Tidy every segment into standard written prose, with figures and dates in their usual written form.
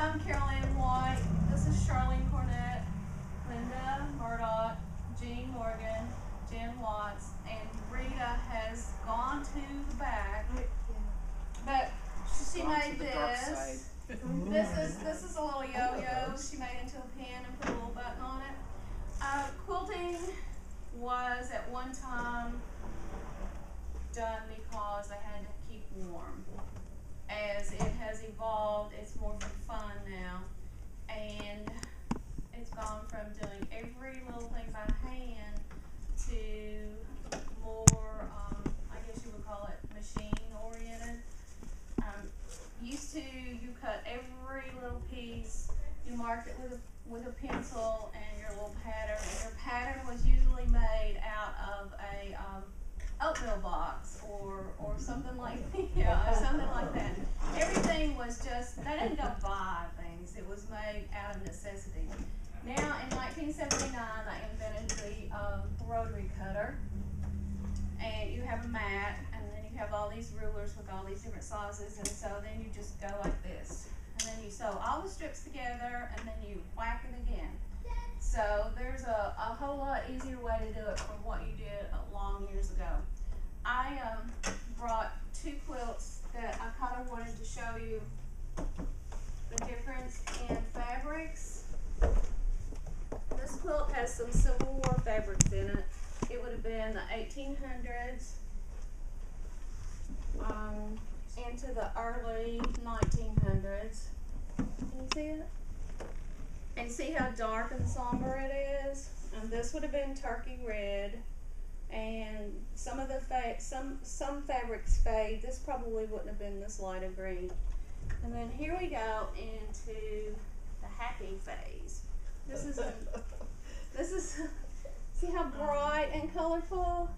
I'm Carol Ann White. This is Charlene Cornett, Linda Murdoch, Jean Morgan, Jen Watts, and Rita has gone to the back. But she made this. This is a little yo-yo she made into a pin and put a little button on it. Quilting was at one time done because they had to keep warm. As it has evolved, it's more for fun now, and it's gone from doing every little thing by hand to more, I guess you would call it machine oriented. Used to, you cut every little piece, you marked it with a pencil and your little pattern, and your pattern was usually made out of a oatmeal box or something like or something like that. Everything was just, they didn't go buy things, it was made out of necessity. Now in 1979 they invented the rotary cutter, and you have a mat, and then you have all these rulers with all these different sizes, and so then you just go like this, and then you sew all the strips together, and then you whack it again. So there's a whole lot easier way to do it from what you did long years ago. I brought two quilts that I kind of wanted to show you the difference in fabrics. This quilt has some Civil War fabrics in it. It would have been the 1800s into the early 1900s. Can you see it? And see how dark and somber it is? And this would have been turkey red, and some of the some fabrics fade. This probably wouldn't have been this light of green. And then here we go into the happy phase. This is see how bright and colorful?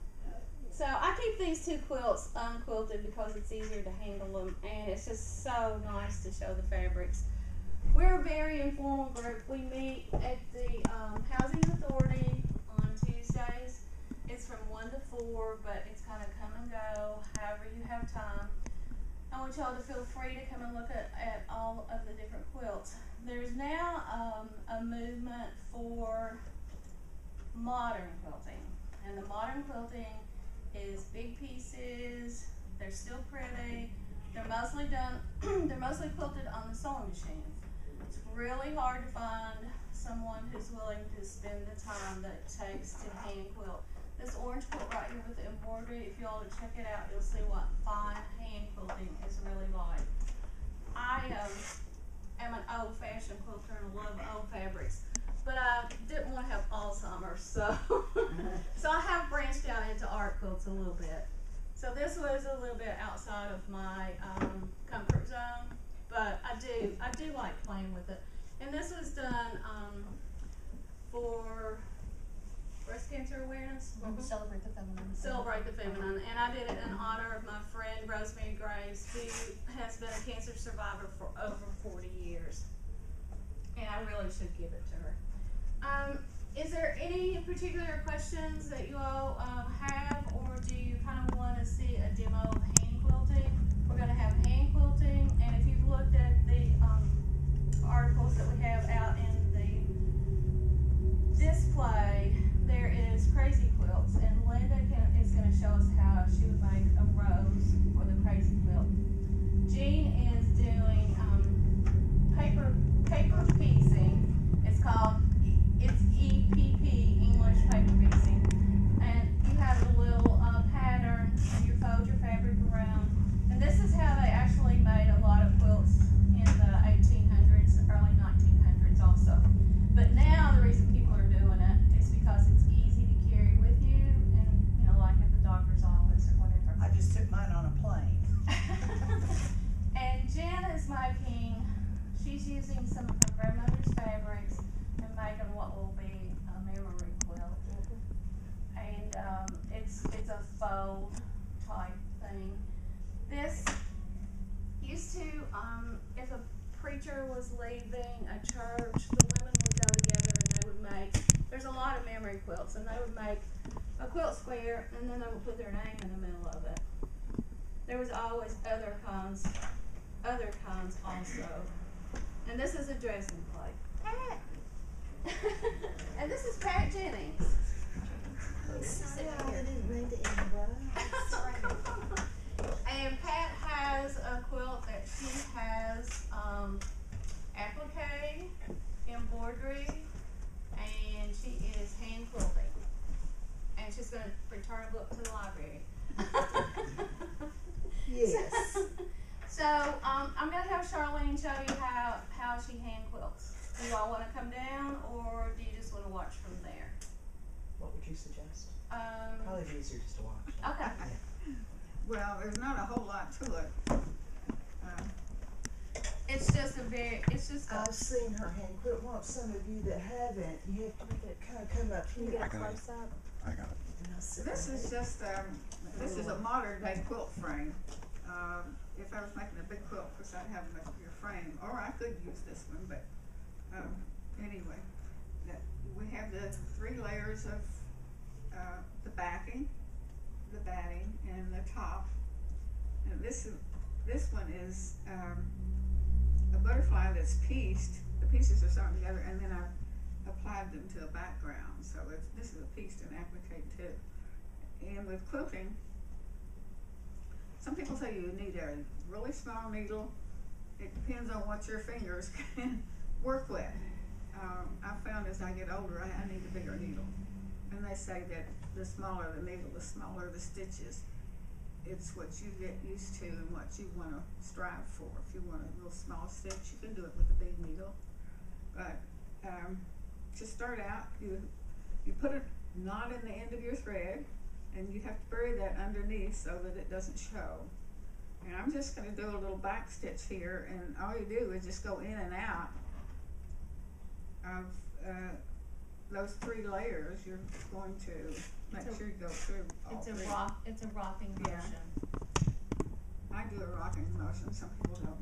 So I keep these two quilts unquilted because it's easier to handle them, and it's just so nice to show the fabrics. We're a very informal group. We meet at the Housing Authority on Tuesdays. It's from 1 to 4, but it's kind of come and go, however you have time. I want y'all to feel free to come and look at all of the different quilts. There's now a movement for modern quilting, and the modern quilting is big pieces. They're still pretty. They're mostly done. They're mostly quilted on the sewing machine. It's really hard to find someone who's willing to spend the time that it takes to hand quilt. This orange quilt right here with the embroidery, if you all to check it out, you'll see what fine hand quilting is really like. I am an old-fashioned quilter and love old fabrics, but I didn't want to have Alzheimer's, so so I have branched out into art quilts a little bit. So this was a little bit outside of my comfort zone, but I do like playing with it. And this was done for breast cancer awareness. Celebrate the feminine. Celebrate the feminine. And I did it in honor of my friend Rosemary Graves, who has been a cancer survivor for over 40 years. And I really should give it to her. Is there any particular questions that you all have, or do you kind of want to see a demo of hand quilting? We're going to have hand quilting, and if you've looked at the articles that we have out in the display, there is crazy quilts, and Linda is going to show us how she would make a rose for the crazy quilt. Jean is doing paper piecing. It's called EPP, English paper piecing, and you have a little pattern, and you fold your fabric around. And this is how they actually made a lot of quilts in the 1800s, early 1900s also. But now the reason people are doing it is because it's easy to carry with you, and like at the doctor's office or whatever. I just took mine on a plane. And Jen is making, she's using some of her grandmother's fabrics and making what will be a memory quilt. And it's a fold type thing. This used to, if a preacher was leaving a church, the women would go together and they would make, there's a lot of memory quilts, and they would make a quilt square, and then they would put their name in the middle of it. There was always other kinds also. And this is a dressing plate. Pat. And this is Pat Jennings. I didn't mean to interrupt. And Pat has a quilt that she has applique, embroidery, and she is hand quilting. And she's going to return a book to the library. Yes. So I'm going to have Charlene show you how she hand quilts. Do you all want to come down, or do you just want to watch from there? What would you suggest? Probably be easier just to watch. Okay. Well, there's not a whole lot to it. It's just I've seen her hand quilt. Want some of you that haven't, you have to make it kind of come up here. I got it. I got it. And I'll sit This right is there. just this is a modern day quilt frame. If I was making a big quilt, of course I'd have a much bigger frame, or I could use this one, but anyway, we have the 3 layers of the backing, the batting, and the top. And this one is a butterfly that's pieced. The pieces are sewn together, and then I've applied them to a background. So this is a pieced and applique too. And with quilting, some people say you need a really small needle. It depends on what your fingers can work with. I've found as I get older, I need a bigger needle. And they say that the smaller the needle, the smaller the stitches. It's what you get used to and what you want to strive for. If you want a real small stitch, you can do it with a big needle. But to start out, you put a knot in the end of your thread, and you have to bury that underneath so that it doesn't show. And I'm just going to do a little back stitch here, and all you do is just go in and out of those 3 layers. You're going to make sure you go through all 3. It's a rocking Yeah. motion. I do a rocking motion, some people don't.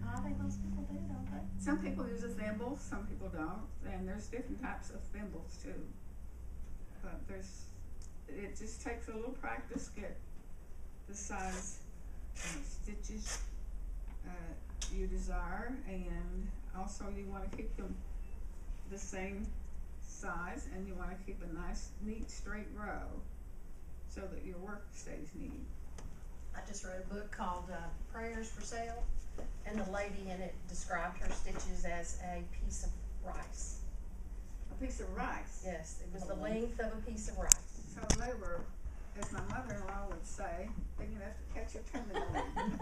I think most people do, don't they? Some people use a thimble, some people don't, and there's different types of thimbles too. But it just takes a little practice to get the size of stitches you desire, and also you want to keep them the same size, and you want to keep a nice, neat, straight row so that your work stays neat. I just read a book called Prayers for Sale, and the lady in it described her stitches as a piece of rice. A piece of rice. Yes, it was the length of a piece of rice. So they were, as my mother-in-law would say, big enough to catch a terminal.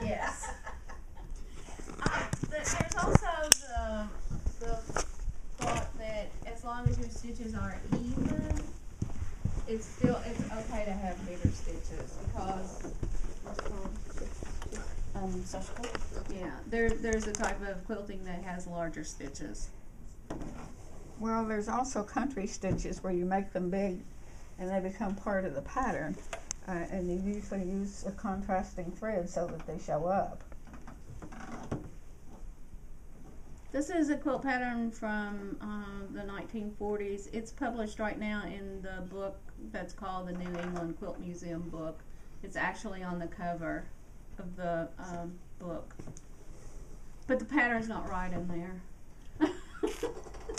Yes. There's also the thought that as long as your stitches are even, it's okay to have bigger stitches because yeah, there's a type of quilting that has larger stitches. Well, there's also country stitches where you make them big and they become part of the pattern, and you usually use a contrasting thread so that they show up. This is a quilt pattern from the 1940s. It's published right now in the book that's called the New England Quilt Museum book. It's actually on the cover of the book. But the pattern's not right in there.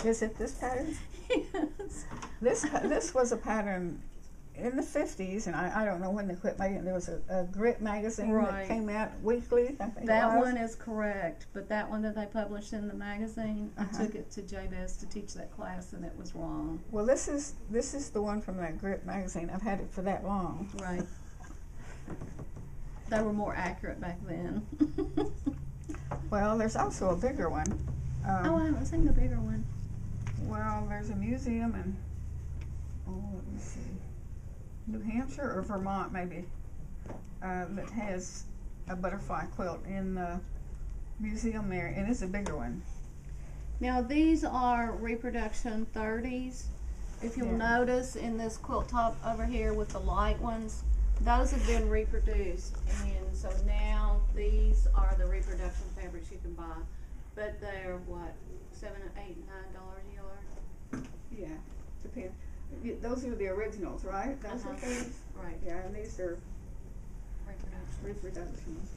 Is it this pattern? Yes. This was a pattern in the 50s, and I don't know when they quit making it. There was a Grit magazine Right. that came out weekly, I think That it was. one is correct, but that one that they published in the magazine, I took it to Jabez to teach that class, and it was wrong. Well, this is the one from that Grit magazine. I've had it for that long. Right. They were more accurate back then. Well, there's also a bigger one. Oh, I haven't seen the bigger one. Well, there's a museum in, let me see, New Hampshire or Vermont maybe, that has a butterfly quilt in the museum there, and it's a bigger one. Now these are reproduction 30s. If you'll notice in this quilt top over here with the light ones, those have been reproduced, and so now these are the reproduction fabrics you can buy. But they're what, $7, $8, $9 a yard? Yeah, depends. Those are the originals, right? Those are these? Right. Yeah, and these are Reproduction. reproductions.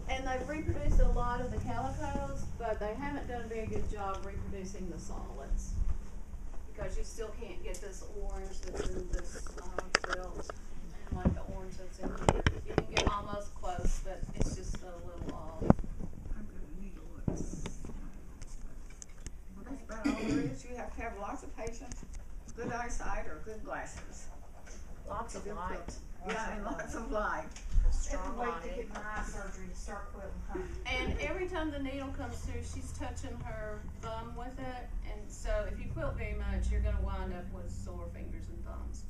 And they've reproduced a lot of the calicos, but but they haven't done a very good job reproducing the solids. Because you still can't get this orange that's in this quilt, and like the orange that's in here. You can get almost close, but it's just a little off. I'm gonna need a look. Well, that's about all there is. You have to have lots of patience, good eyesight, or good glasses. Lots of Good light. quilt. Yeah, and lots of light. Strong Wait to light. get my eye surgery to start quilting, huh? And every time the needle comes through, she's touching her thumb with it, and so if you quilt very much, you're gonna wind up with sore fingers and thumbs.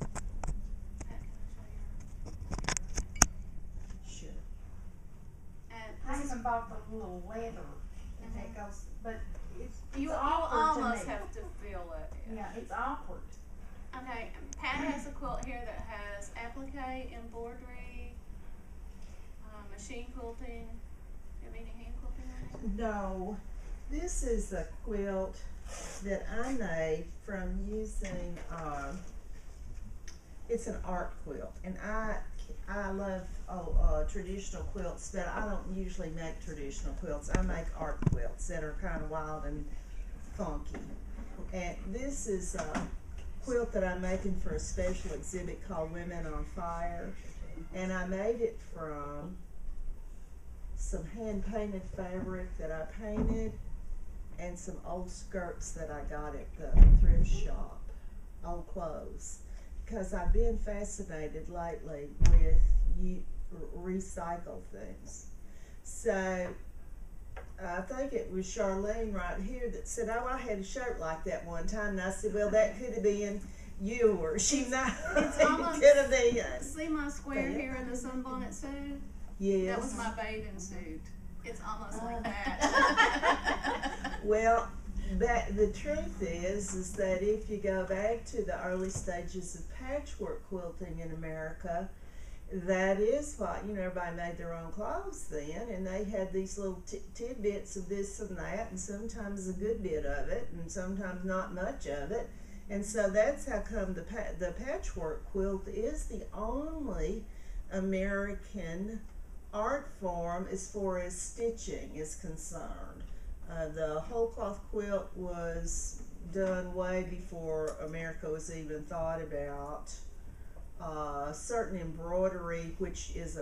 Pat, can I show you? Sure. And I this is, even bought the little leather that goes, but it's you awkward to almost me. have to feel it. Yeah, it's awkward. Okay, Pat has a quilt here that has applique, embroidery, machine quilting. Do you have any hand quilting on it? No, this is a quilt that I made from using, it's an art quilt, and I love traditional quilts, but I don't usually make traditional quilts. I make art quilts that are kind of wild and funky. And this is a quilt that I'm making for a special exhibit called Women on Fire, and I made it from some hand-painted fabric that I painted and some old skirts that I got at the thrift shop, old clothes, because I've been fascinated lately with recycled things. So I think it was Charlene right here that said, "Oh, I had a shirt like that one time," and I said, "Well, that could have been yours." She knows it almost- could have been. See my square here in the sunbonnet suit? Yes. That was my bathing suit. It's almost like that. Well, the truth is that if you go back to the early stages of patchwork quilting in America, that is what, everybody made their own clothes then, and they had these little tidbits of this and that, and sometimes a good bit of it, and sometimes not much of it. And so that's how come the patchwork quilt is the only American art form as far as stitching is concerned. The whole cloth quilt was done way before America was even thought about. Certain embroidery, which is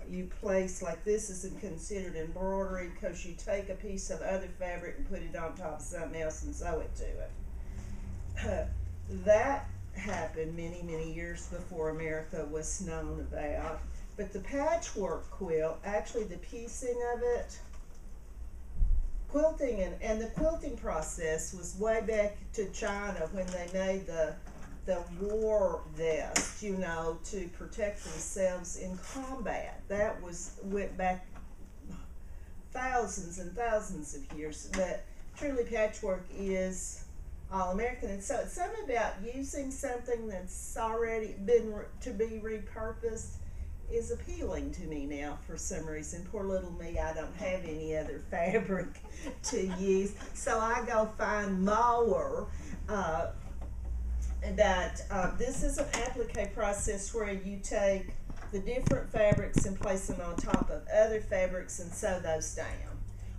you place, like this isn't considered embroidery because you take a piece of other fabric and put it on top of something else and sew it to it. That happened many, many years before America was known about. But the patchwork quilt, actually the piecing of it, quilting and the quilting process was way back to China when they made the war vest, to protect themselves in combat. That went back thousands and thousands of years. But truly patchwork is all American, and so it's something about using something that's already been to be repurposed is appealing to me now for some reason. Poor little me, I don't have any other fabric to use, so I go find more. This is an applique process where you take the different fabrics and place them on top of other fabrics and sew those down.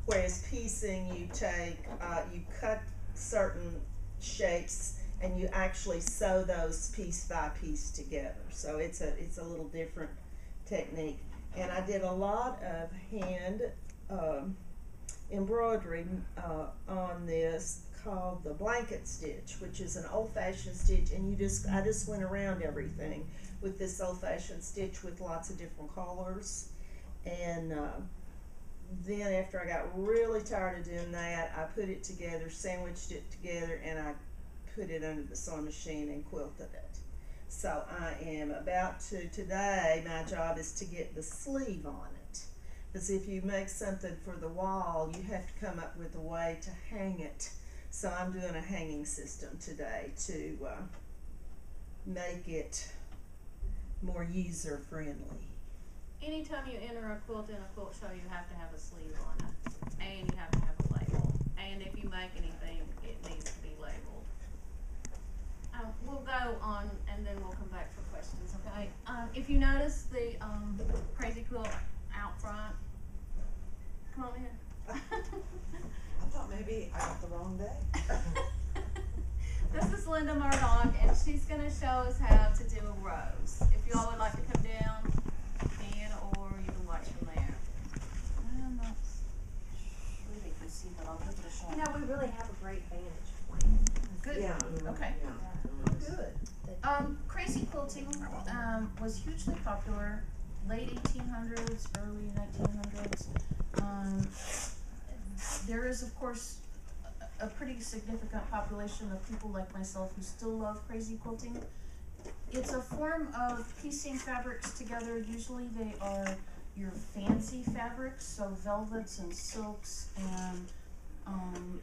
Whereas piecing, you cut certain shapes and you actually sew those piece by piece together. So it's a little different technique. And I did a lot of hand embroidery on this called the blanket stitch, which is an old-fashioned stitch, and I just went around everything with this old-fashioned stitch with lots of different colors. And then after I got really tired of doing that, I put it together, sandwiched it together, and I put it under the sewing machine and quilted it. So I am about to, today, my job is to get the sleeve on it. Because if you make something for the wall, you have to come up with a way to hang it. So I'm doing a hanging system today to make it more user-friendly. Anytime you enter a quilt in a quilt show, you have to have a sleeve on it, and you have to have a label. And if you make anything, it needs to be labeled. We'll go on, and then we'll come back for questions, okay? If you notice the crazy quilt out front, come on in. I got the wrong day. This is Linda Murdoch, and she's going to show us how to do a rose. If you all would like to come down, you can, or you can watch from there. I'm not sure they can see, but I'll give it a shot. You know, we really have a great vantage point. Good. Yeah. Okay. Yeah. Good. Crazy quilting was hugely popular, late 1800s, early 1900s. There is, of course, a pretty significant population of people like myself who still love crazy quilting. It's a form of piecing fabrics together. Usually they are your fancy fabrics, so velvets and silks and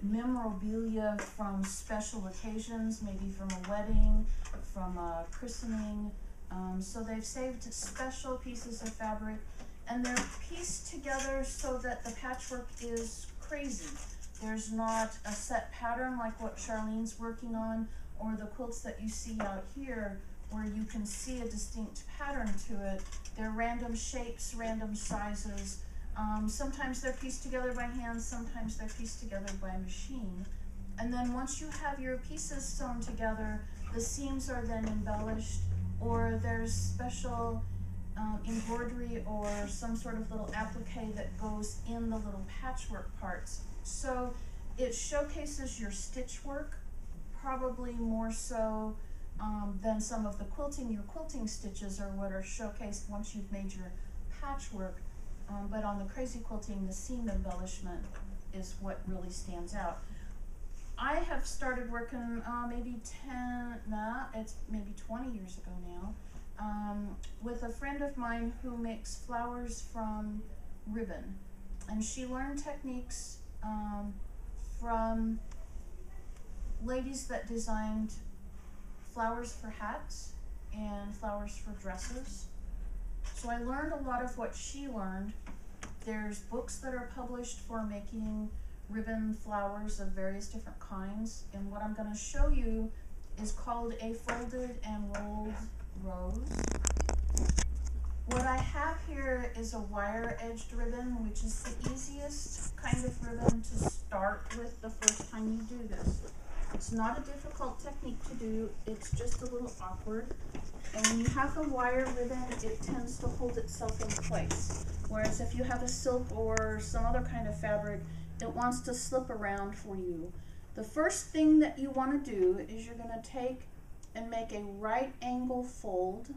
memorabilia from special occasions, maybe from a wedding, from a christening. So they've saved special pieces of fabric, and they're pieced together so that the patchwork is crazy. There's not a set pattern like what Charlene's working on, or the quilts that you see out here where you can see a distinct pattern to it. They're random shapes, random sizes. Sometimes they're pieced together by hand, sometimes they're pieced together by machine. And then once you have your pieces sewn together, the seams are then embellished, or there's special embroidery or some sort of little applique that goes in the little patchwork parts. So it showcases your stitch work, probably more so than some of the quilting. Your quilting stitches are what are showcased once you've made your patchwork. But on the crazy quilting, the seam embellishment is what really stands out. I have started working it's maybe 20 years ago now, with a friend of mine who makes flowers from ribbon. And she learned techniques from ladies that designed flowers for hats and flowers for dresses. So I learned a lot of what she learned. There's books that are published for making ribbon flowers of various different kinds, and what I'm going to show you is called a folded and rolled rose. What I have here is a wire-edged ribbon, which is the easiest kind of ribbon to start with the first time you do this. It's not a difficult technique to do, it's just a little awkward. And when you have a wire ribbon, it tends to hold itself in place. Whereas if you have a silk or some other kind of fabric, it wants to slip around for you. The first thing that you want to do is you're going to take and make a right angle fold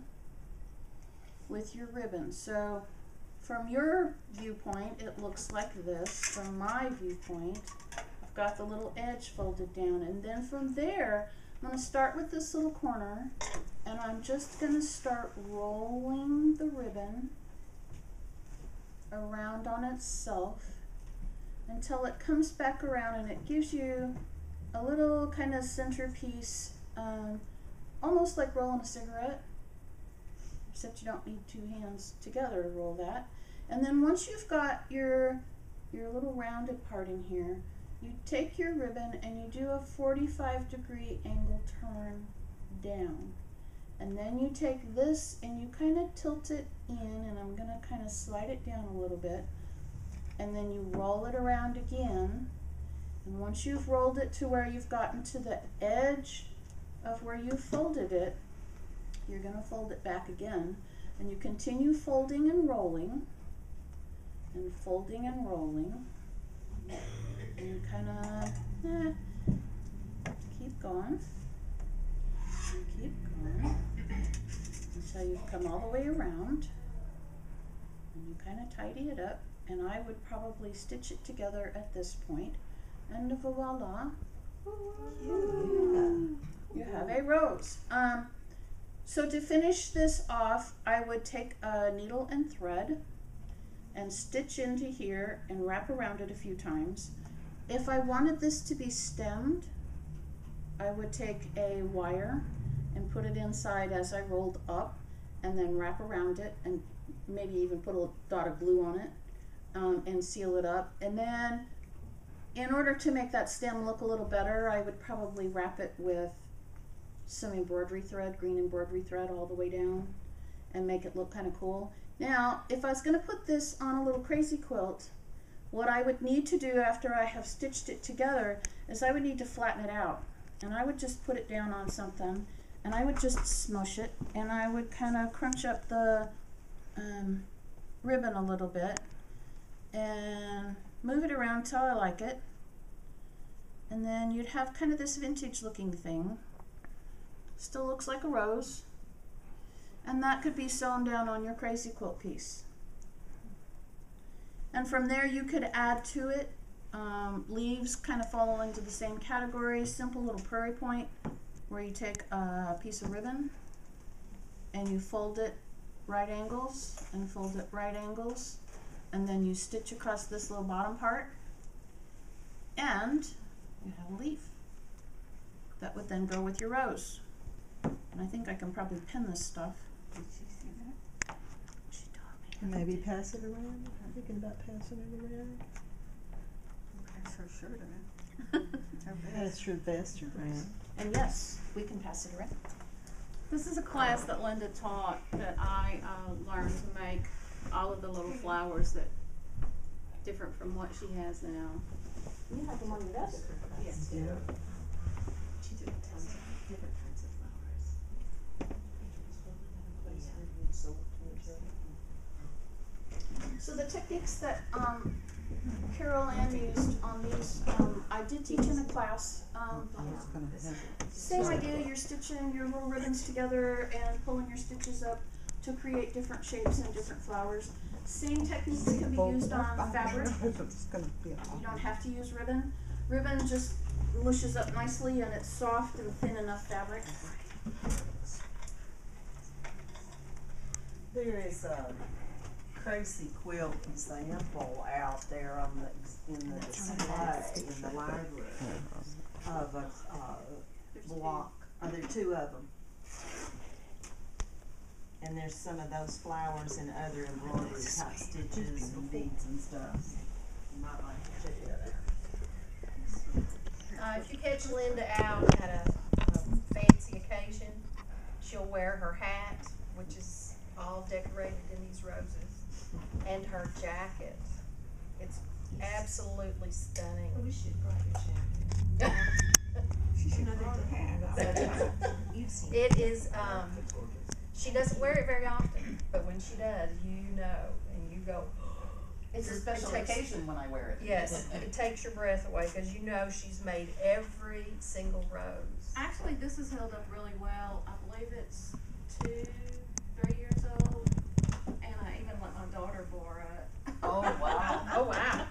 with your ribbon. So from your viewpoint, it looks like this. From my viewpoint, I've got the little edge folded down. And then from there, I'm going to start with this little corner, and I'm just going to start rolling the ribbon around on itself until it comes back around, and it gives you a little kind of centerpiece, almost like rolling a cigarette, except you don't need two hands together to roll that. And then once you've got your little rounded part in here, you take your ribbon and you do a 45-degree angle turn down. And then you take this and you kind of tilt it in, and I'm going to kind of slide it down a little bit. And then you roll it around again. And once you've rolled it to where you've gotten to the edge of where you folded it, you're going to fold it back again. And you continue folding and rolling, and folding and rolling. And you kind of keep going, keep going, until you've come all the way around, and you kind of tidy it up. And I would probably stitch it together at this point, and voila, you have a rose. So to finish this off, I would take a needle and thread and stitch into here and wrap around it a few times. If I wanted this to be stemmed, I would take a wire and put it inside as I rolled up, and then wrap around it and maybe even put a dot of glue on it, and seal it up. And then in order to make that stem look a little better, I would probably wrap it with some embroidery thread, green embroidery thread all the way down, and make it look kind of cool. Now, if I was going to put this on a little crazy quilt, What I would need to do after I have stitched it together is I would need to flatten it out. And I would just put it down on something, and I would just smush it, and I would kind of crunch up the ribbon a little bit and move it around till I like it. And then you'd have kind of this vintage looking thing. Still looks like a rose. And that could be sewn down on your crazy quilt piece. And from there you could add to it leaves kind of fall into the same category. Simple little prairie point where you take a piece of ribbon and you fold it right angles and fold it right angles, and then you stitch across this little bottom part, and you have a leaf that would then go with your rose. And I think I can probably pin this stuff. Did she see that? She told me. Maybe pass it around. I'm thinking about passing it around. Pass her shirt around. Pass your vest around. And yes, we can pass it around. This is a class that Linda taught that I learned to make all of the little flowers that different from what she has now. You have them on your desk. Yes. Yeah. She did different kinds of flowers. So the techniques that Carol Ann used on these, I did teach in a class. Same idea, you're stitching your little ribbons together and pulling your stitches up to create different shapes and different flowers. Same techniques can be used on fabric. You don't have to use ribbon. Ribbon just mushes up nicely and it's soft and thin enough fabric. There is a crazy quilt example out there on in the display in the library of a block. There are two of them. And there's some of those flowers and other embroidery type stitches and beads and stuff. You might like to check that out. If you catch Linda out at a fancy occasion, she'll wear her hat, which is all decorated in these roses, and her jacket. It's absolutely stunning. We should bring a jacket. She should have brought her hat. You've seen It is, she doesn't wear it very often, but when she does, you know, and you go, It's a special occasion when I wear it. yes, it takes your breath away, because you know she's made every single rose. Actually, this has held up really well. I believe it's 2-3 years old, and I even let my daughter borrow it. Oh, wow. Oh, wow.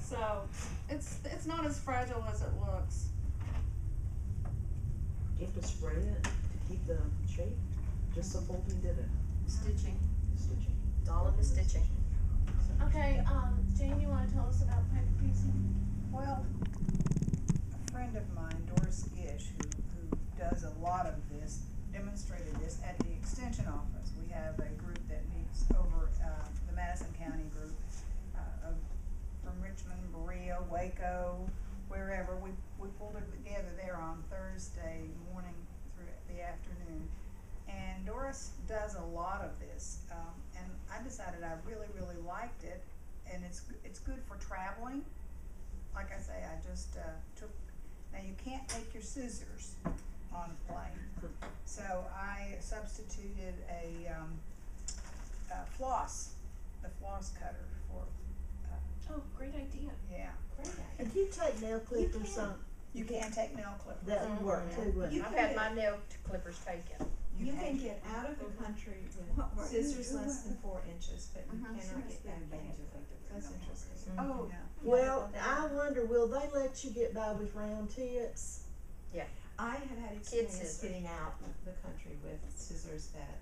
So it's not as fragile as it looks. Do you have to spray it to keep the shape? Just so folding did it? Stitching. Stitching. It's all in the stitching. Okay, Jane, you want to tell us about paper piecing? Well, a friend of mine, Doris Gish, who does a lot of this, demonstrated this at the Extension office. We have a group that meets over the Madison County group from Richmond, Berea, Waco, wherever. We pulled it together there on Thursday morning through the afternoon. And Doris does a lot of this, and I decided I really, really liked it, and it's good for traveling. Like I say, I just took. Now you can't take your scissors on a plane, so I substituted a floss, the floss cutter for. Oh, great idea. Yeah, If you take nail clippers on, you can take nail clippers. that would work too, wouldn't it? I've had my nail clippers taken. You can get out of the country with scissors less than 4 inches, but you cannot get back in. That's interesting. Oh, Yeah. Well, I wonder, will they let you get by with round tips? I have had scissors. experience getting out of the country with scissors that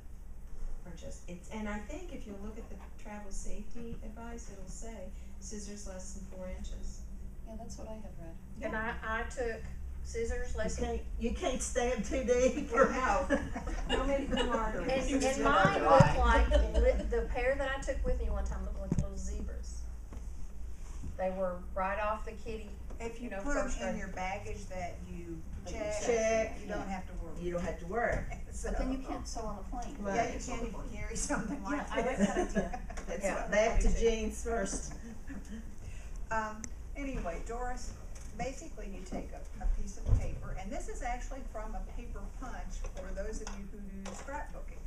are just, and I think if you look at the travel safety advice, it'll say scissors less than 4 inches. Yeah, that's what I had read. And I took scissors less than. You can't stab too deep. Or no, no medical arteries. And mine looked like, the pair that I took with me one time looked like little zebras. They were right off the kitty. If you know, put them first in grade. your baggage that you Check, you don't have to worry. You don't have to worry. So, But then you can't sew on a plane. Right. yeah, you can if you carry something like Yeah, I like that idea. That's Yeah. right. Back to Jean's first Anyway, Doris, basically you take a piece of paper, and this is actually from a paper punch for those of you who do scrapbooking.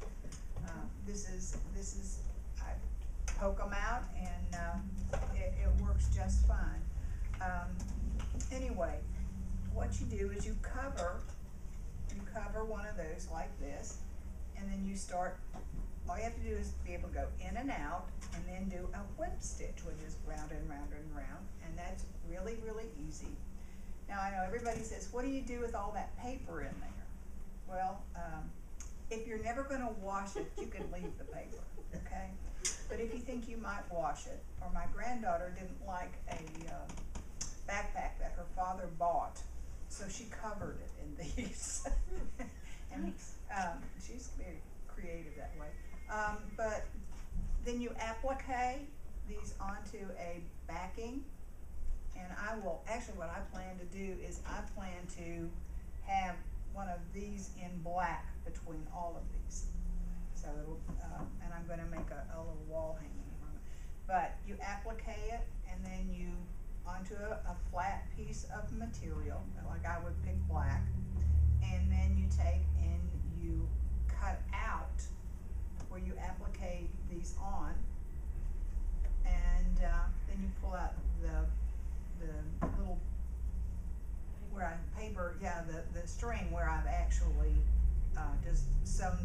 This is, I poke them out and it works just fine. Anyway, what you do is you cover one of those like this, and then you start, all you have to do is be able to go in and out, and then do a whip stitch, which is round and round and round, and that's really, really easy. Now I know everybody says, what do you do with all that paper in there? Well, if you're never gonna wash it, you can leave the paper, okay? But if you think you might wash it, or my granddaughter didn't like a backpack that her father bought, so she covered it in these. And she's very creative that way. But then you applique these onto a backing, and I will, actually what I plan to do is I plan to have one of these in black between all of these. So it'll, and I'm gonna make a little wall hanging from it. But you applique it, and then you, onto a flat piece of material, like I would pick black, and then you take and you cut out where you applique these on, and then you pull out the little, where I paper, yeah, the string where I've actually just sewn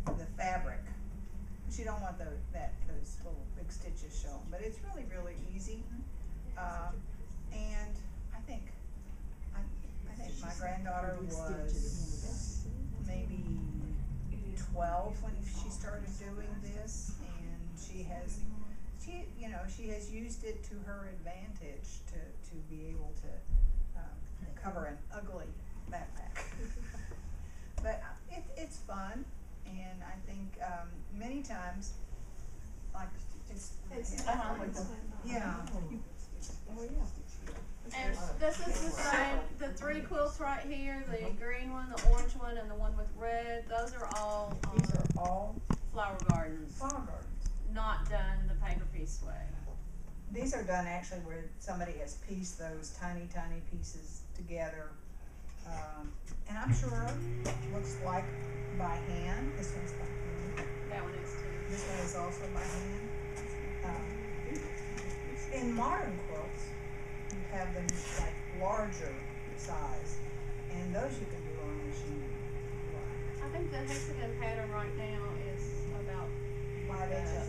the fabric. But you don't want those little big stitches shown, but it's really, really easy. And I think my granddaughter was maybe 12 when she started doing this, and she has used it to her advantage to be able to cover an ugly backpack. But it's fun, and I think many times, like yeah. And this is the same, the 3 quilts right here, the green one, the orange one, and the one with red, those are all These are all flower gardens, flower gardens. not done the paper piece way. These are done actually where somebody has pieced those tiny, tiny pieces together. And I'm sure it looks like by hand. This one's by hand. That one is too. This one is also by hand. In modern quilts, you have them like larger size, and those you can do on a machine. I think the hexagon pattern right now is about 5 inches.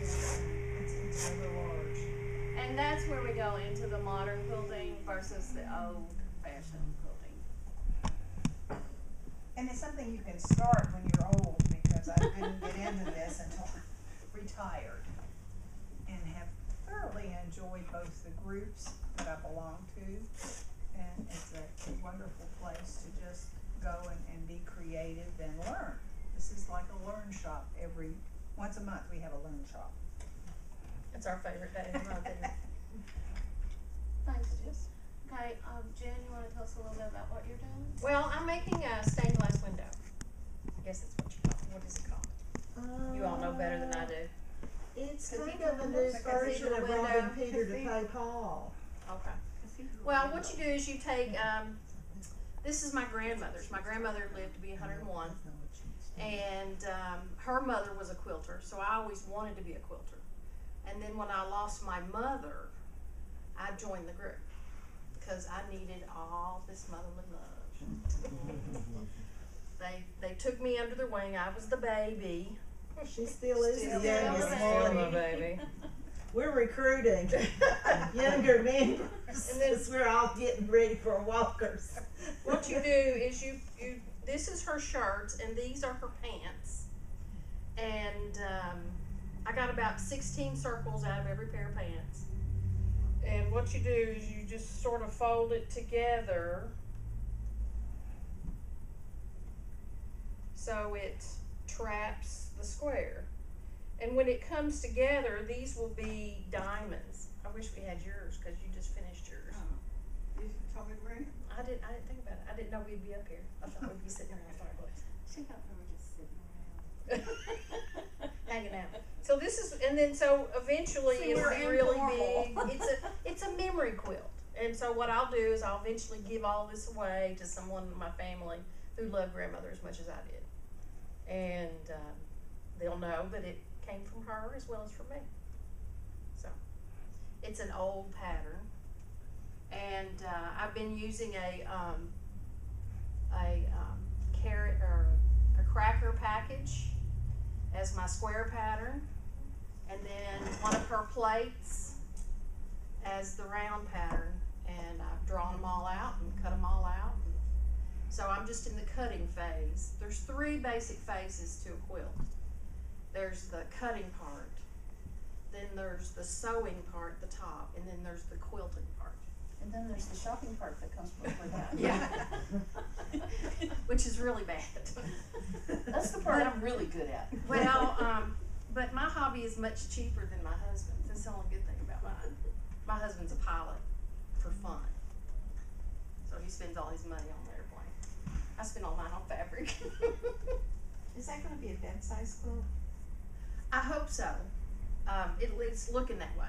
It's rather large. and that's where we go into the modern quilting versus the old fashioned quilting. And it's something you can start when you're old, because I didn't get into this until retired, and have thoroughly enjoyed both the groups that I belong to, and it's a wonderful place to just go and be creative and learn. This is like a learn shop. Once a month we have a learn shop. It's our favorite day of the month, isn't it? Thanks, Jess. Okay, Jen, you wanna tell us a little bit about what you're doing? Well, I'm making a stained glass window. I guess that's what you call it. What is it called? You all know better than I do. It's kind of a new version of robbing Peter to pay Paul. Okay. Well, what you do is you take, this is my grandmother's. My grandmother lived to be 101, and her mother was a quilter, so I always wanted to be a quilter. And then when I lost my mother, I joined the group because I needed all this motherly love. They took me under their wing. I was the baby. She still is the Still youngest the Still one. the baby. We're recruiting younger members And then- because we're all getting ready for walkers. What you do is you this is her shirts and these are her pants, and I got about 16 circles out of every pair of pants. And what you do is you just sort of fold it together so it traps the square. And when it comes together, these will be diamonds. I wish we had yours because you just finished yours. You told me to bring it? I didn't think about it. I didn't know we'd be up here. I thought we'd be sitting around the fireplace. She thought we were just sitting around. Hanging out. So this is, and then so eventually See, it'll we're be really informal. big. It's a memory quilt, and so what I'll do is I'll eventually give all this away to someone in my family who loved grandmother as much as I did, and they'll know that it came from her as well as from me. So it's an old pattern, and I've been using a carrot or a cracker package as my square pattern, and then one of her plates as the round pattern, and I've drawn them all out and cut them all out. So I'm just in the cutting phase. There's 3 basic phases to a quilt. There's the cutting part, then there's the sewing part at the top, and then there's the quilting part. And then there's the shopping part that comes before that. Yeah. Which is really bad. That's the part I'm really good at. Well, but my hobby is much cheaper than my husband's. That's the only good thing about mine. My husband's a pilot for fun, so he spends all his money on the airplane. I spend all mine on fabric. Is that gonna be a bed size quilt? I hope so. It's looking that way.